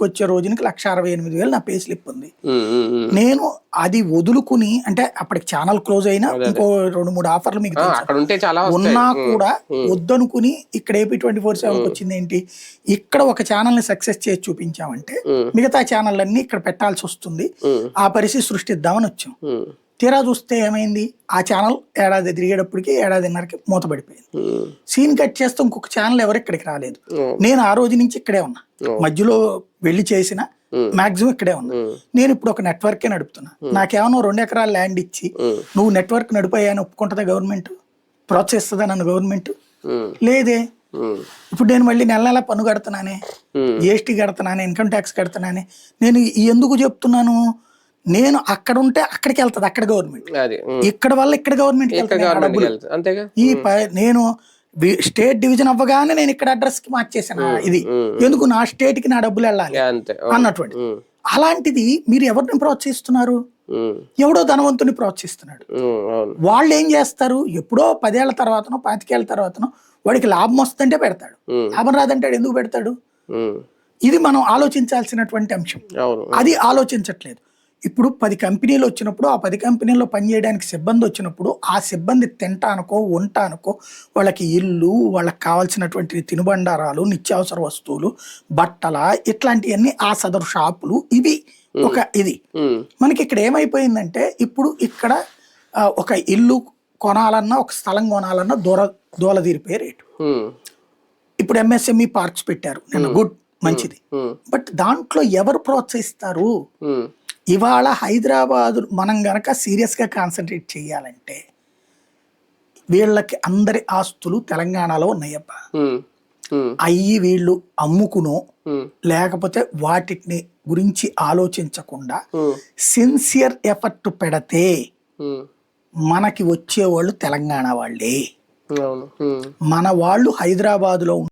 వచ్చే రోజునికి 1,68,000 నా pay slip ఉంది. నేను అది వదులుకుని అంటే అప్పటికి ఛానల్ క్లోజ్ అయినా ఇంకో 2-3 ఆఫర్లు మీకు ఉన్నా కూడా వద్దనుకుని ఇక్కడ AP 24/7 వచ్చింది ఏంటి, ఇక్కడ ఒక ఛానల్ ని సక్సెస్ చేసి చూపించామంటే మిగతా ఛానల్ అన్ని ఇక్కడ పెట్టాల్సి వస్తుంది, ఆ పరిస్థితి సృష్టిద్దామని వచ్చాం. తీరా చూస్తే ఏమైంది, ఆ ఛానల్ ఏడాది తిరిగేటప్పటికి 1.5 మూతపడిపోయింది. సీన్ కట్ చేస్తే ఇంకొక ఛానల్ ఎవరు ఇక్కడికి రాలేదు. నేను ఆ రోజు నుంచి ఇక్కడే ఉన్నా, మధ్యలో వెళ్ళి చేసిన మాక్సిమం ఇక్కడే ఉన్నా. నేను ఇప్పుడు ఒక నెట్వర్కే నడుపుతున్నా. నాకేమన్నా 2 ఎకరాల ల్యాండ్ ఇచ్చి నువ్వు నెట్వర్క్ నడిపాయని ఒప్పుకుంటుందా గవర్నమెంట్? ప్రోత్సహిస్తుందా నన్ను గవర్నమెంట్? లేదే. ఇప్పుడు నేను మళ్ళీ నెల నెల పన్ను కడుతున్నానే, GST కడుతున్నానే, ఇన్కమ్ ట్యాక్స్ కడుతున్నానే. నేను ఎందుకు చెప్తున్నాను, నేను అక్కడ ఉంటే అక్కడికి వెళ్తుంది అక్కడ గవర్నమెంట్, ఇక్కడ వల్ల ఇక్కడ గవర్నమెంట్ ఈ నేను స్టేట్ డివిజన్ అవ్వగానే నేను ఇక్కడ అడ్రస్ కి మార్చేసాను. ఇది ఎందుకు, నా స్టేట్ కి నా డబ్బులు వెళ్ళాలి అన్నటువంటి. అలాంటిది మీరు ఎవరిని ప్రోత్సహిస్తున్నారు? ఎవడో ధనవంతుని ప్రోత్సహిస్తున్నాడు. వాళ్ళు ఏం చేస్తారు, ఎప్పుడో 10 ఏళ్ల తర్వాతనో 25 ఏళ్ల తర్వాతనో వాడికి లాభం వస్తుంటే పెడతాడు, లాభం రాదంటాడు. ఎందుకు పెడతాడు? ఇది మనం ఆలోచించాల్సినటువంటి అంశం. అది ఆలోచించట్లేదు. ఇప్పుడు 10 కంపెనీలు వచ్చినప్పుడు ఆ 10 కంపెనీల్లో పనిచేయడానికి సిబ్బంది వచ్చినప్పుడు ఆ సిబ్బంది తింటానుకో వంటానుకో వాళ్ళకి ఇల్లు, వాళ్ళకి కావాల్సినటువంటి తినుబండారాలు, నిత్యావసర వస్తువులు, బట్టల, ఇట్లాంటివన్నీ ఆ సదరు షాపులు, ఇవి ఒక ఇది. మనకి ఇక్కడ ఏమైపోయిందంటే ఇప్పుడు ఇక్కడ ఒక ఇల్లు కొనాలన్నా ఒక స్థలం కొనాలన్నా దూలదీరిపోయే రేటు. ఇప్పుడు MSME పార్క్స్ పెట్టారు నిన్న, గుడ్, మంచిది. బట్ దాంట్లో ఎవరు ప్రోత్సహిస్తారు? ఇవాళ హైదరాబాద్ మనం గనక సీరియస్ గా కాన్సన్ట్రేట్ చేయాలంటే వీళ్ళకి అందరి ఆస్తులు తెలంగాణలో ఉన్నాయబ్బా. అయ్యి వీళ్ళు అమ్ముకునో లేకపోతే వాటిని గురించి ఆలోచించకుండా సిన్సియర్ ఎఫర్ట్ పెడితే మనకి వచ్చేవాళ్ళు తెలంగాణ వాళ్ళే. మన వాళ్ళు హైదరాబాద్ లో